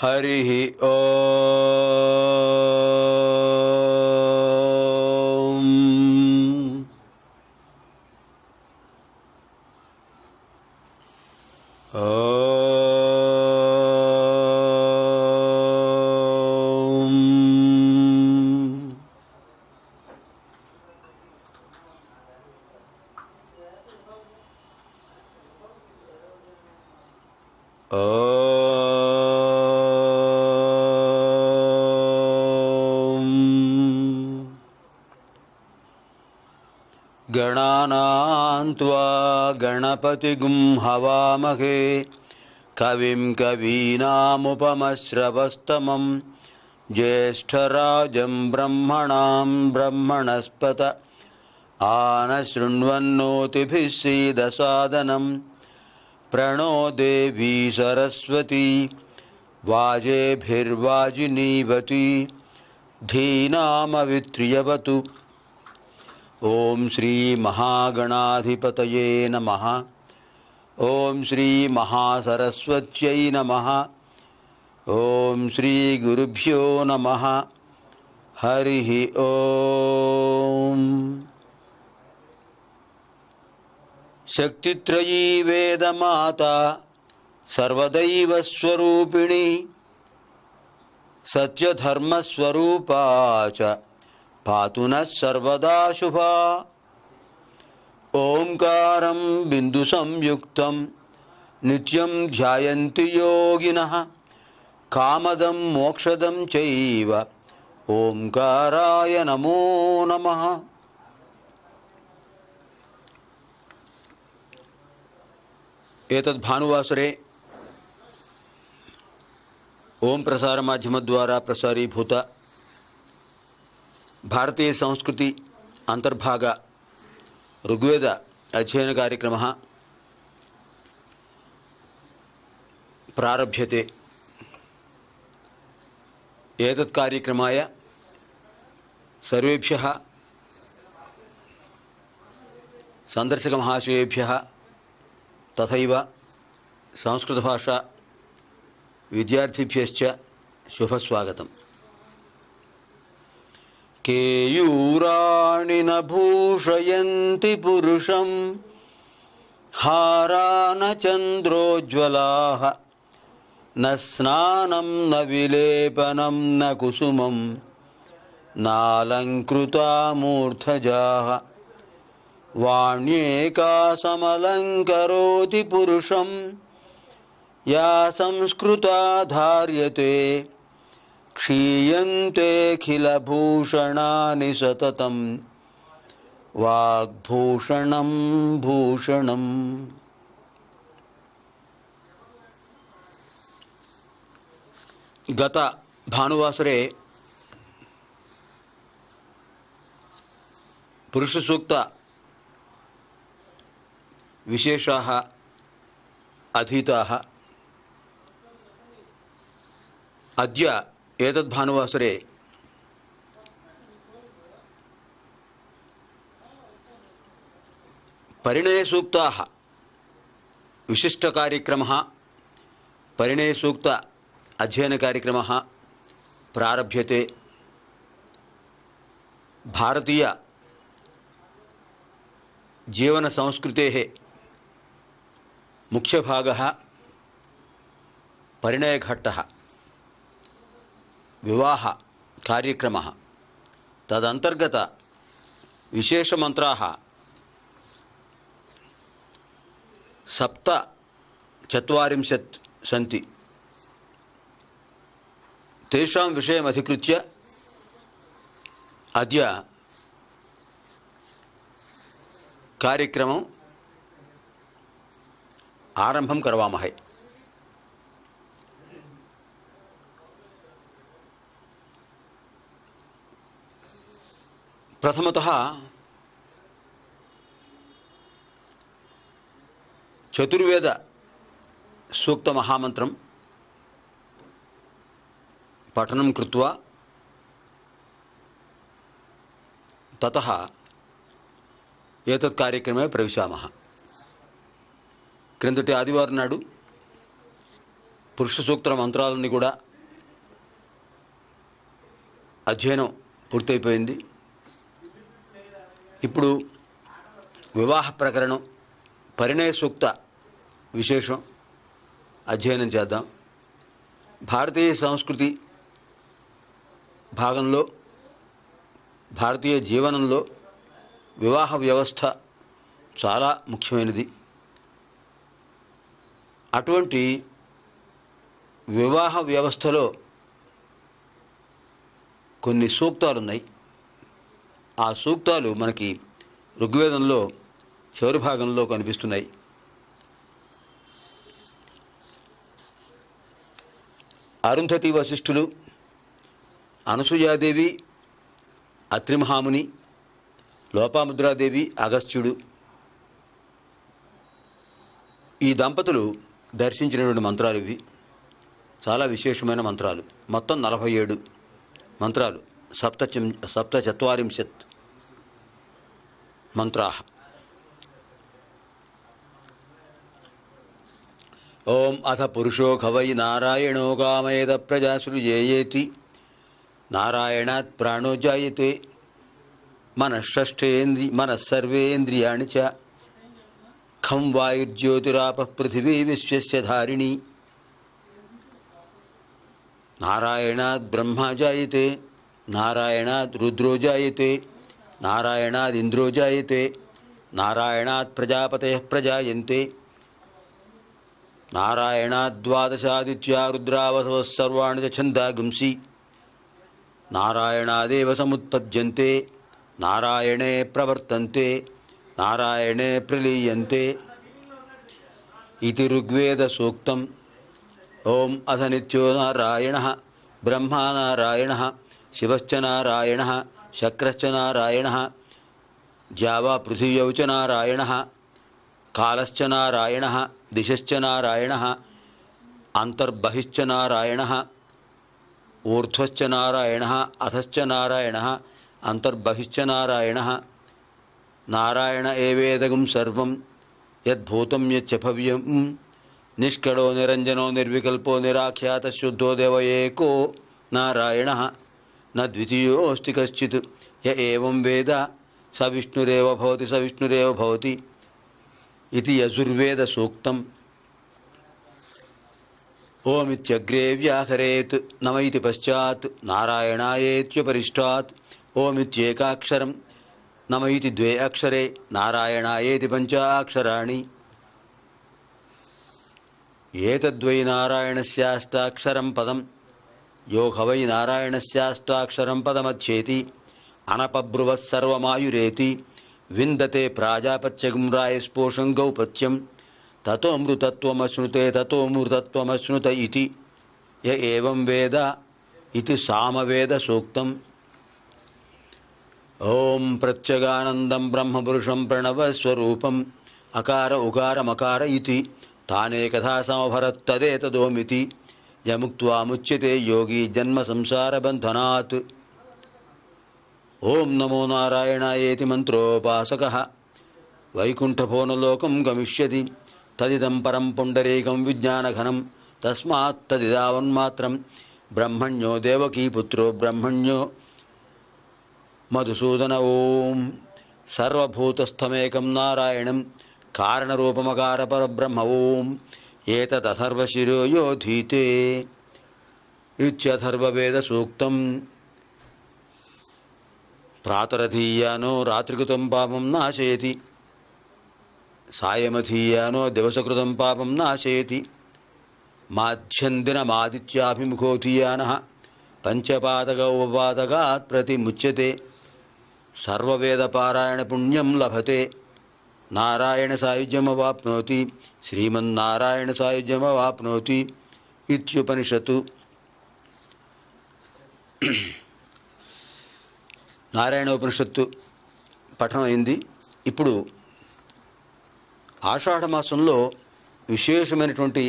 हरिः ओम्। गणानां त्वा गणपतिगुं हवामहे कविं कवीनामुपमश्रवस्तमं ज्येष्ठराजं ब्रह्मणां ब्रह्मणस्पत आनशृण्वन्नोतिभिः सीदसादनं प्रणो देवी सरस्वती वाजेभिर्वाजिनीवती धीनामवित्र्यवतु। ओम श्री महागणाधिपतये नमः। ओम श्री महासरस्वत्यै नमः। ओम श्री गुरुभ्यो नमः। हरिः ओम। शक्तित्रयी वेदमाता सर्वदैवस्वरूपिणी सत्यधर्मस्वरूपा च पातु नः सर्वदा शुभा। ओंकारं बिन्दुसंयुक्तं नित्यं ध्यायन्ति योगिनः कामदं मोक्षदं चैव ओंकाराय नमो नमः। एतद् भानुवासरे ओम प्रसार माध्यमद्वारा प्रसारीभूत भारतीय संस्कृति अंतर्भाग ऋग्वेद अध्ययन कार्यक्रमः प्रारभ्यते। एतत् कार्यक्रमाय सर्वेभ्यः संदर्शकमहाशयेभ्यः तथैव संस्कृतभाषा विद्यार्थिभ्यश्च शुभस्वागतम्। केयूराणि न भूषयन्ति पुरुषं हारा न चन्द्रोज्ज्वलाः न स्नानं न विलेपनं न कुसुमं नालङ्कृता मूर्धजाः वाण्येका समलङ्करोति पुरुषं या संस्कृता धार्यते क्षीयन्तेऽखिलभूषणानि सततं वाग्भूषणं भूषणम्। गत भानुवासरे पुरुषसूक्त विशेषाः अधीताः। अद्य एतद् भानुवासरे परिणयसूक्ताः विशिष्टकार्यक्रमः परिणयसूक्त अध्ययनकार्यक्रमः प्रारभ्यते। भारतीय जीवनसंस्कृतेः मुख्यभागः परिणयघट्टः विवाह कार्यक्रमः। तदंतर्गत विशेषमन्त्राः 47 सन्ति। तेषां विषयमधिकृत्य अद्य कार्यक्रमम् आरम्भं करवामहे। प्रथमतः चतुर्वेद सूक्त महामंत्रं पठनं कृत्वा ततः एतत् कार्यक्रमे प्रविशामः। క్రిందటి ఆదివారం నాడు పురుష సూక్త మంత్రాలను కూడా అధ్యయనం పూర్తయిపోయింది. ఇప్పుడు వివాహ ప్రకరణం పరిణయ సూక్త విశేషం అధ్యయనం చేద్దాం. భారతీయ సంస్కృతి భాగంలో, భారతీయ జీవనంలో వివాహ వ్యవస్థ చాలా ముఖ్యమైనది. అటువంటి వివాహ వ్యవస్థలో కొన్ని సూక్తాలు ఉన్నాయి. ఆ సూక్తాలు మనకి ఋగ్వేదంలో చివరి భాగంలో కనిపిస్తున్నాయి. అరుంధతి వశిష్ఠులు, అనసూయాదేవి అత్రిమహాముని, లోపాముద్రాదేవి అగస్త్యుడు, ఈ దంపతులు దర్శించినటువంటి మంత్రాలు ఇవి. చాలా విశేషమైన మంత్రాలు. మొత్తం 47 మంత్రాలు, సప్తచత్వారింశత్ మంత్రాः. ఓం అథ పురుషో ఖవై నారాయణో కామయేద ప్రజా సృజేయేతి నారాయణాత్ ప్రాణో జాయతే మనఃసర్వేంద్రియాణి చ ఖం వాయుర్జ్యోతిరాపః పృథివీ విశ్వస్య ధారిణి నారాయణాద్ బ్రహ్మా జాయతే నారాయణాద్ రుద్రో జాయతే నారాయణాద్ ఇంద్రో జాయతే నారాయణాత్ ప్రజాపతయః ప్రజాయంతే నారాయణాద్ ద్వాదశాదిత్యా రుద్రావసవః సర్వాణి చ ఛందాగుంసి నారాయణాదేవ సముత్పద్యంతే నారాయణే ప్రవర్తంతే నారాయణే ప్రలీయంతే ఇతి ఋగ్వేద సూక్తం. ఓం అథ నిత్యో నారాయణః బ్రహ్మా నారాయణః శివశ్చ నారాయణః శక్రశ్చ నారాయణః ద్యావా పృథివ్యౌ చ నారాయణః కాలశ్చ నారాయణః దిశశ్చ నారాయణః అంతర్బహిశ్చ నారాయణః ఊర్ధ్వశ్చ నారాయణః అధశ్చ నారాయణः అంతర్బహిశ్చ నారాయణः నారాయణ ఏవేదగం సర్వం యద్భూతం యచ్చ భవ్యం నిష్కళో నిరంజనో నిర్వికల్పో నిరాఖ్యాత శుద్ధో దేవ ఏకో నారాయణః న ద్వితీయోస్తి కశ్చిత్ య ఏవం వేద స విష్ణురేవ భవతి స విష్ణురేవ భవతి ఇది యజుర్వేద సూక్తం. ఓమిత్యగ్రే వ్యాహరేత్ నమ ఇతి పశ్చాత్ నారాయణాయేత్యుపరిష్టాత్ ఓమిత్యేకాక్షరం నమ ఇతి ద్వే అక్షరే నారాయణాయేతి పంచాక్షరాణి ఏతద్వై నారాయణస్యాష్టాక్షరం పదం యో హవై నారాయణస్యాష్టాక్షరం పదమధ్యేతి అనపబ్రువః సర్వమాయురేతి విందతే ప్రాజాపత్యగం రాయస్పోషం గౌపత్యం తతోమృతత్వమశ్నుతే తతోమృతత్వమశ్నుత ఇతి య ఏవం వేద ఇది సామవేద సూక్తం. ఓం ప్రత్యగానందం బ్రహ్మపురుషం ప్రణవస్వరూపం అకార ఉకారమకార ఇతి తానేకథా సమభరత్తదేతదోమితి యముక్త్వా ముచ్యతే యోగి జన్మ సంసారబంధనాత్. ఓం నమో నారాయణాయేతి మంత్రోపాసకః వైకుంఠభోనలోకం గమిష్యతి తదిదం పరం పుండరీకం విజ్ఞానఘనం తస్మాత్ తదిదావన్మాత్రం బ్రహ్మణ్యో దేవకీపుత్రో బ్రహ్మణ్యో మధుసూదన. ఓం సర్వభూతస్థమేకం నారాయణం కారణరూపమకార పరబ్రహ్మ. ఓం ఏతదథర్వశిరో యోధీతే ఇత్యథర్వవేద సూక్తం. ప్రాతరధీయానో రాత్రికృతం పాపం నాశయతి సాయమధీయానో దివసకృతం పాపం నాశయతి మాధ్యందినమాదిత్యాభిముఖోధీయానః పంచపాదక ఉపపాదకాత్ ప్రతిముచ్యతే సర్వవేదపారాయణ పుణ్యం లభతే నారాయణ సాయుజ్యమవాప్నోతి శ్రీమన్నారాయణ సాయుజ్యమవాప్నోతి ఇత్యుపనిషత్తు. నారాయణోపనిషత్తు పఠనం అయింది. ఇప్పుడు ఆషాఢమాసంలో విశేషమైనటువంటి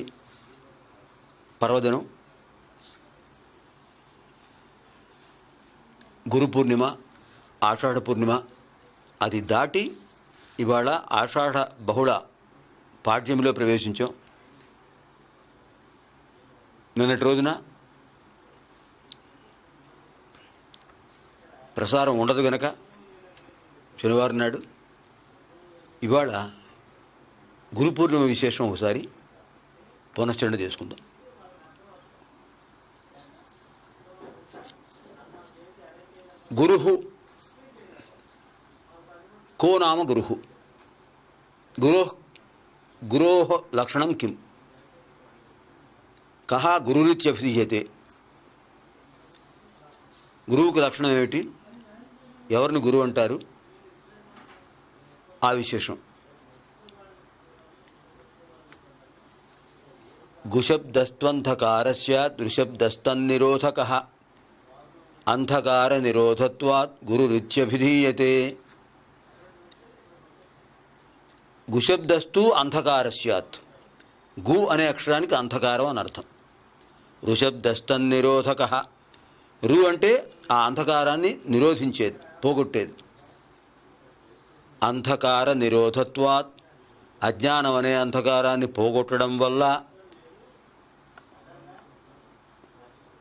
పర్వదినం గురు పూర్ణిమ, ఆషాఢ పూర్ణిమ. అది దాటి ఇవాళ ఆషాఢ బహుళ పాడ్యంలో ప్రవేశించాం. నిన్నటి రోజున ప్రసారం ఉండదు గనక శనివారం నాడు ఇవాళ గురు పూర్ణిమ విశేషం ఒకసారి పునశ్చరణ చేసుకుందాం. గురుః కో నామ గురుః, గురోః లక్షణం కిం, కహ గురురిత్యభిధీయతే. గురువుకు లక్షణం ఏమిటి, ఎవరిని గురువు అంటారు, ఆ విశేషం. గుశబ్దస్త్వంధకారస్య దృశబ్దస్తన్నిరోధకః అంధకార నిరోధత్వాత్ గురురిత్యభిధీయతే. గుశబ్దస్తు అంధకారస్యాత్, గు అనే అక్షరానికి అంధకారం అని అర్థం. ఋషబ్దస్తన్నిరోధకః, రు అంటే ఆ అంధకారాన్ని నిరోధించేది, పోగొట్టేది. అంధకార నిరోధత్వాత్, అజ్ఞానం అనే అంధకారాన్ని పోగొట్టడం వల్ల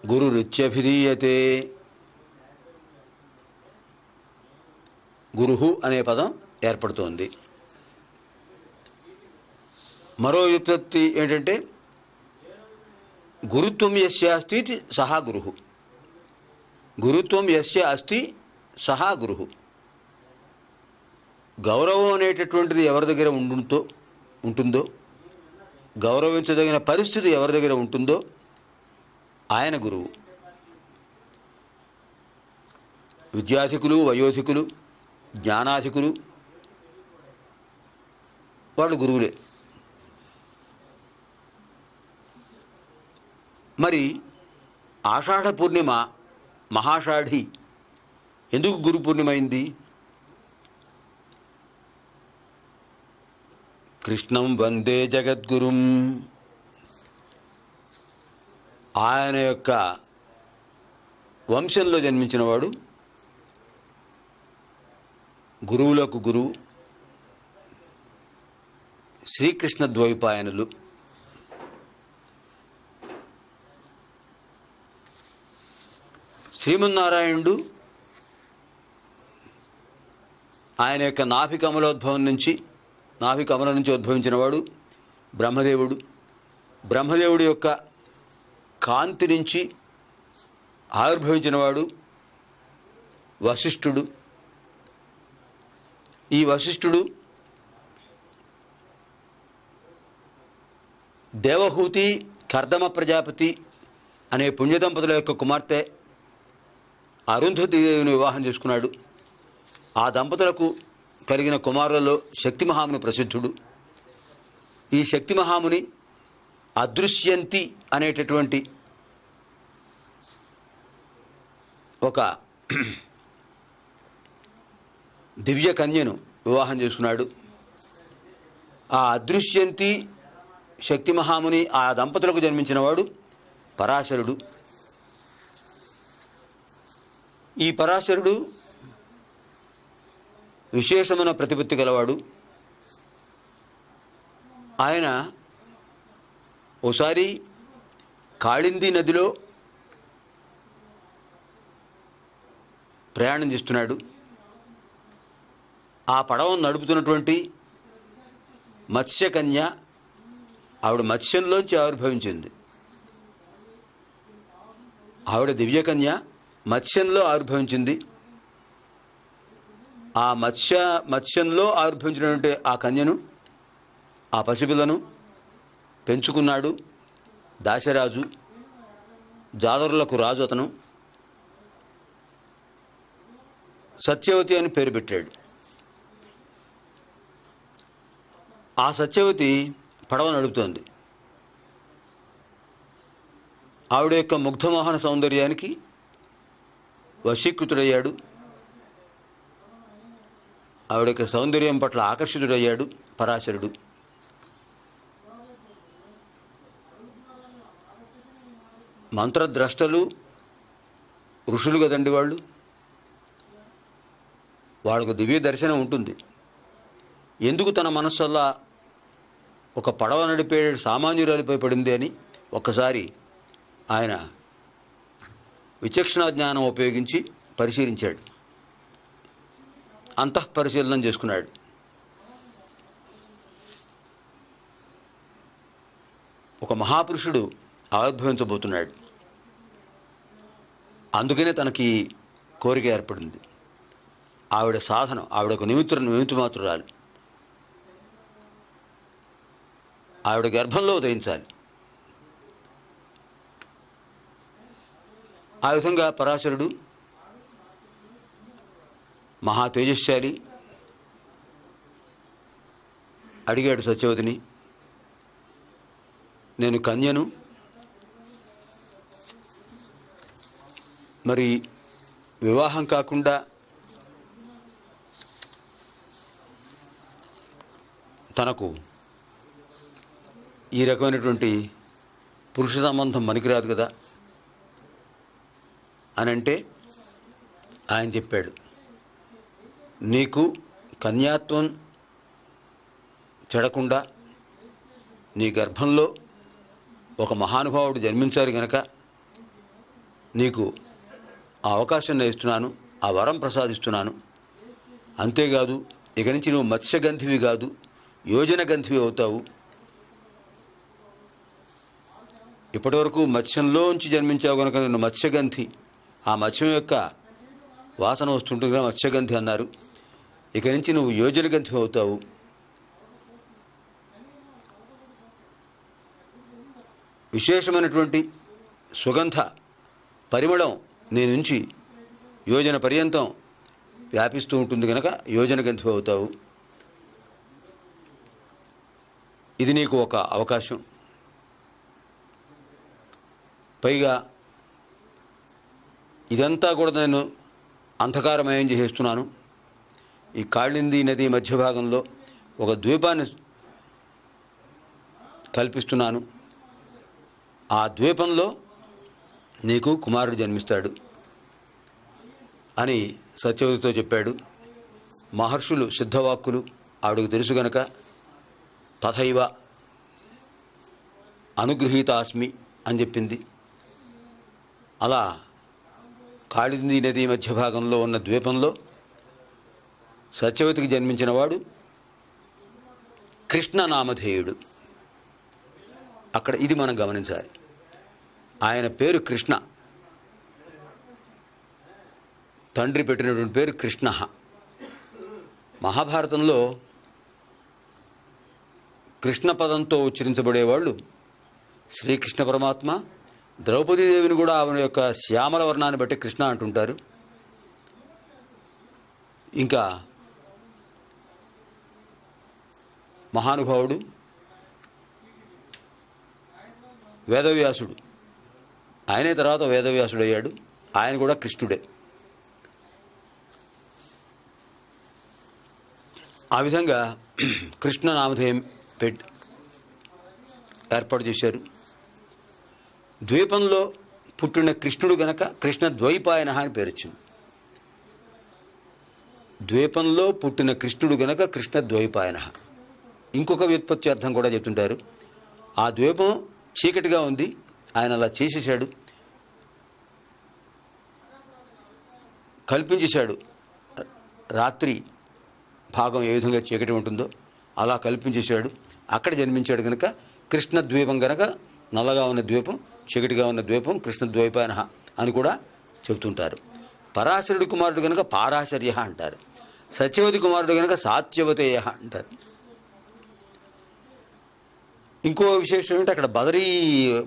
గురురిత్యభిధీయతే. గురుహు అనే పదం ఏర్పడుతోంది. మరో వ్యుత్పత్తి ఏంటంటే గురుత్వం యస్య అస్తి సహా గురుః. గురుత్వం యస్య అస్తి సహా గురుః. గౌరవం అనేటటువంటిది ఎవరి దగ్గర ఉంటుందో, గౌరవించదగిన పరిస్థితి ఎవరి దగ్గర ఉంటుందో ఆయన గురువు. విద్యాధికులు, వయోధికులు, జ్ఞానాధికులు వాళ్ళు గురువులే. మరి ఆషాఢ పూర్ణిమ మహాషాఢి ఎందుకు గురు పూర్ణిమ అయింది? కృష్ణం వందే జగద్గురుం, ఆయన యొక్క వంశంలో జన్మించినవాడు గురువులకు గురువు. శ్రీకృష్ణ ద్వైపాయనులు. శ్రీమన్నారాయణుడు ఆయన యొక్క నాభికమలం నుంచి ఉద్భవించినవాడు బ్రహ్మదేవుడు. బ్రహ్మదేవుడి యొక్క కాంతి నుంచి ఆవిర్భవించినవాడు వశిష్ఠుడు. ఈ వశిష్ఠుడు దేవహూతి కర్దమ ప్రజాపతి అనే పుణ్యదంపతుల యొక్క కుమార్తె అరుంధతీదేవిని వివాహం చేసుకున్నాడు. ఆ దంపతులకు కలిగిన కుమారులలో శక్తిమహాముని ప్రసిద్ధుడు. ఈ శక్తిమహాముని అదృశ్యంతి అనేటటువంటి ఒక దివ్య కన్యను వివాహం చేసుకున్నాడు. ఆ అదృశ్యంతి శక్తిమహాముని ఆ దంపతులకు జన్మించినవాడు పరాశరుడు. ఈ పరాశరుడు విశేషమైన ప్రతిపత్తి గలవాడు. ఆయన ఓసారి కాళింది నదిలో ప్రయాణం చేస్తున్నాడు. ఆ పడవను నడుపుతున్నటువంటి మత్స్యకన్య, ఆవిడ మత్స్యంలోంచి ఆవిర్భవించింది. ఆవిడ దివ్యకన్య మత్స్యంలో ఆవిర్భవించింది. ఆ మత్స్యంలో ఆవిర్భవించినటువంటి ఆ కన్యను, ఆ పసిపిల్లను పెంచుకున్నాడు దాశరాజు. జాదరులకు రాజు అతను. సత్యవతి అని పేరు పెట్టాడు. ఆ సత్యవతి పడవ నడుపుతోంది. ఆవిడ యొక్క ముగ్ధమోహన సౌందర్యానికి వశీకృతుడయ్యాడు. ఆవిడ యొక్క సౌందర్యం పట్ల ఆకర్షితుడయ్యాడు పరాశరుడు. మంత్రద్రష్టలు ఋషులు కదండి వాళ్ళు. వాళ్ళకు దివ్య దర్శనం ఉంటుంది. ఎందుకు తన మనస్సల్లా ఒక పడవ నడిపే సామాన్యురాలిపై పడింది అని ఒక్కసారి ఆయన విచక్షణా జ్ఞానం ఉపయోగించి పరిశీలించాడు. అంతఃపరిశీలనం చేసుకున్నాడు. ఒక మహాపురుషుడు ఆవిర్భవించబోతున్నాడు. అందుకనే తనకి కోరిక ఏర్పడింది. ఆవిడ సాధనం, ఆవిడ ఒక నిమిత్తమాత్రురాలు. ఆవిడ గర్భంలో ఉదయించాలి. ఆ విధంగా పరాశరుడు మహా తేజస్శాలి అడిగాడు సత్యవతిని, నేను కన్యను, మరి వివాహం కాకుండా తనకు ఈ రకమైనటువంటి పురుష సంబంధం పనికిరాదు కదా అని అంటే ఆయన చెప్పాడు, నీకు కన్యాత్వం చెడకుండా నీ గర్భంలో ఒక మహానుభావుడు జన్మించాలి గనక నీకు ఆ అవకాశం నేను ఇస్తున్నాను, ఆ వరం ప్రసాదిస్తున్నాను. అంతేకాదు ఇక నుంచి నువ్వు మత్స్యగంధివి కాదు, యోజనగంధివి అవుతావు. ఇప్పటివరకు మత్స్యంలోంచి జన్మించావు కనుక నేను మత్స్యగంధి, ఆ మత్స్యం యొక్క వాసన వస్తుంటుంది కదా మత్స్యగంధి అన్నారు. ఇక నుంచి నువ్వు యోజనగంధి అవుతావు. విశేషమైనటువంటి సుగంధ పరిమళం నీ నుంచి యోజన పర్యంతం వ్యాపిస్తూ ఉంటుంది కనుక యోజనగంధి అవుతావు. ఇది నీకు ఒక అవకాశం. పైగా ఇదంతా కూడా నేను అంధకారమయం చేసేస్తున్నాను. ఈ కాళింది నది మధ్య భాగంలో ఒక ద్వీపాన్ని కల్పిస్తున్నాను. ఆ ద్వీపంలో నీకు కుమారుడు జన్మిస్తాడు అని సత్యవతితో చెప్పాడు. మహర్షులు సిద్ధవాక్కులు ఆవిడకు తెలుసు గనక తథైవ అనుగృహీతాస్మి అని చెప్పింది. అలా కాళింది నది మధ్య భాగంలో ఉన్న ద్వీపంలో సత్యవతికి జన్మించిన వాడు కృష్ణ నామధేయుడు. అక్కడ ఇది మనం గమనించాలి. ఆయన పేరు కృష్ణ, తండ్రి పెట్టినటువంటి పేరు కృష్ణ. మహాభారతంలో కృష్ణ పదంతో ఉచ్చరించబడేవాళ్ళు శ్రీకృష్ణ పరమాత్మ, ద్రౌపదీదేవిని కూడా ఆమె యొక్క శ్యామల వర్ణాన్ని బట్టి కృష్ణ అంటుంటారు. ఇంకా మహానుభావుడు వేదవ్యాసుడు, ఆయనే తర్వాత వేదవ్యాసుడు అయ్యాడు. ఆయన కూడా కృష్ణుడే. ఆ విధంగా కృష్ణ నామధేయం ఏర్పాటు చేశారు. ద్వీపంలో పుట్టిన కృష్ణుడు గనక కృష్ణ ద్వైపాయన అని పేరు వచ్చింది. ద్వీపంలో పుట్టిన కృష్ణుడు గనక కృష్ణ ద్వైపాయన. ఇంకొక వ్యుత్పత్తి అర్థం కూడా చెప్తుంటారు. ఆ ద్వీపం చీకటిగా ఉంది, ఆయన అలా చేసేసాడు, కల్పించేశాడు. రాత్రి భాగం ఏ విధంగా చీకటి ఉంటుందో అలా కల్పించేశాడు. అక్కడ జన్మించాడు కనుక కృష్ణ ద్వీపం కనుక నల్లగా ఉన్న ద్వీపం, చీకటిగా ఉన్న ద్వీపం కృష్ణ ద్వైపాయన అని కూడా చెబుతుంటారు. పరాశరుడి కుమారుడు కనుక పారాశర్య అంటారు. సత్యవతి కుమారుడు కనుక సాత్యవతేయ అంటారు. ఇంకో విశేషం ఏంటంటే అక్కడ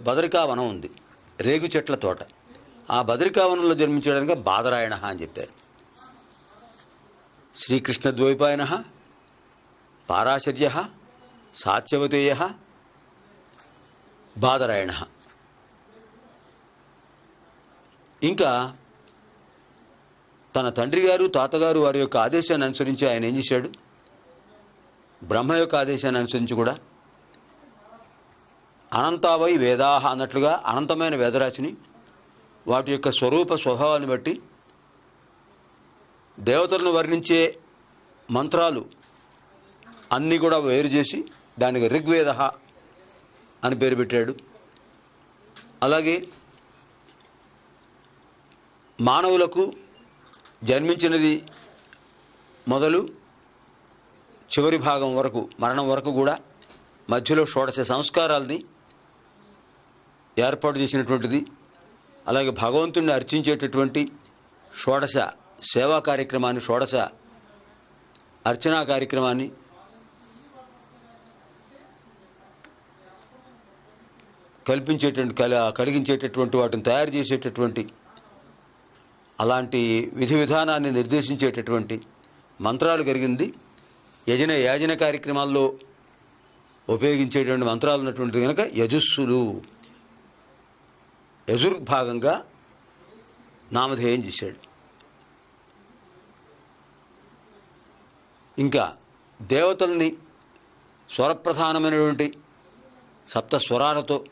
బదరికావనం ఉంది, రేగు చెట్ల తోట. ఆ బదరికావనంలో జన్మించడానికి బాదరాయణ అని చెప్పారు. శ్రీకృష్ణ ద్వైపాయన, పారాశర్య, సాత్యవతేయ, బాదరాయణ. ఇంకా తన తండ్రి గారు తాతగారు వారి యొక్క ఆదేశాన్ని అనుసరించి ఆయన ఏం చేశాడు, బ్రహ్మ యొక్క ఆదేశాన్ని అనుసరించి కూడా అనంతావై వేదాహ అన్నట్లుగా అనంతమైన వేదరాశిని వాటి యొక్క స్వరూప స్వభావాన్ని బట్టి దేవతలను వర్ణించే మంత్రాలు అన్నీ కూడా వేరు చేసి దానికి ఋగ్వేద అని పేరు పెట్టాడు. అలాగే మానవులకు జన్మించినది మొదలు చివరి భాగం వరకు, మరణం వరకు కూడా మధ్యలో షోడశ సంస్కారాలని ఏర్పాటు చేసినటువంటిది. అలాగే భగవంతుడిని అర్చించేటటువంటి షోడశ సేవా కార్యక్రమాన్ని, షోడశ అర్చనా కార్యక్రమాన్ని కలిగించేటటువంటి వాటిని తయారు చేసేటటువంటి అలాంటి విధి విధానాన్ని నిర్దేశించేటటువంటి మంత్రాలు కలిగింది. యాజన కార్యక్రమాల్లో ఉపయోగించేటువంటి మంత్రాలు ఉన్నటువంటిది కనుక యజుస్సులు, యజుర్భాగంగా నామధేయం చేశాడు. ఇంకా దేవతల్ని స్వరప్రధానమైనటువంటి సప్త స్వరాలతో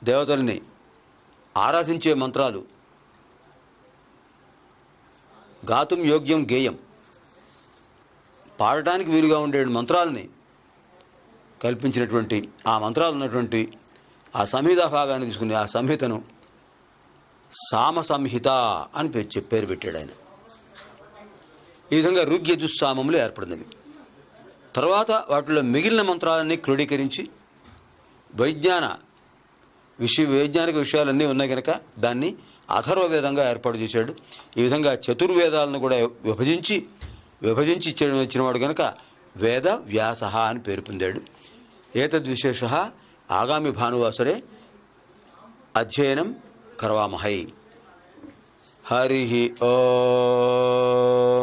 దేవతల్ని ఆరాధించే మంత్రాలు, గాతుం యోగ్యం గేయం, పాడటానికి వీలుగా ఉండే మంత్రాలని కల్పించినటువంటి ఆ మంత్రాలు ఉన్నటువంటి ఆ సంహితా భాగాన్ని తీసుకుని ఆ సంహితను సామ సంహిత అని పేరు పెట్టాడు ఆయన. ఈ విధంగా ఋగ్యజుస్సామములు ఏర్పడినవి. తర్వాత వాటిలో మిగిలిన మంత్రాలన్నీ క్రోడీకరించి వైజ్ఞానిక విషయాలన్నీ ఉన్నాయి కనుక దాన్ని అథర్వ వేదంగా ఏర్పాటు చేశాడు. ఈ విధంగా చతుర్వేదాలను కూడా విభజించి ఇచ్చినవాడు కనుక వేద వ్యాస అని పేరు పొందాడు. ఏతద్విశేష ఆగామి భానువాసరే అధ్యయనం కరవామహై. హరి ఓం.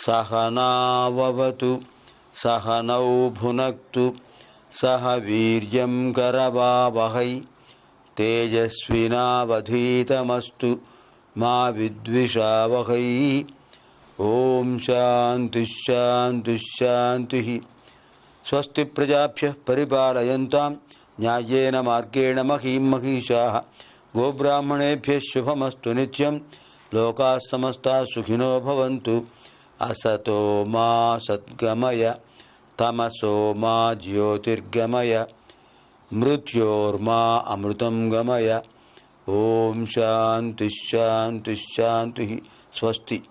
సహనావతు సహనౌ భునక్తు సహ వీర్యం కరవావహై తేజస్వినావధీతమస్తు మా విద్విషావహై. ఓం శాంతి శాంతి శాంతి. స్వస్తి ప్రజాభ్యః పరిపాలయంతాం న్యాయేన మార్గేణ మహీం మహిషాః. గోబ్రాహ్మణేభ్యः శుభమస్తు నిత్యం. లోకాः సమస్తాः సుఖినో భవంతు. అసతో మా సద్గమయ తమసో మా జ్యోతిర్గమయ మృత్యోర్మా అమృతం గమయ. ఓం శాంతి శాంతి శాంతి. స్వస్తి.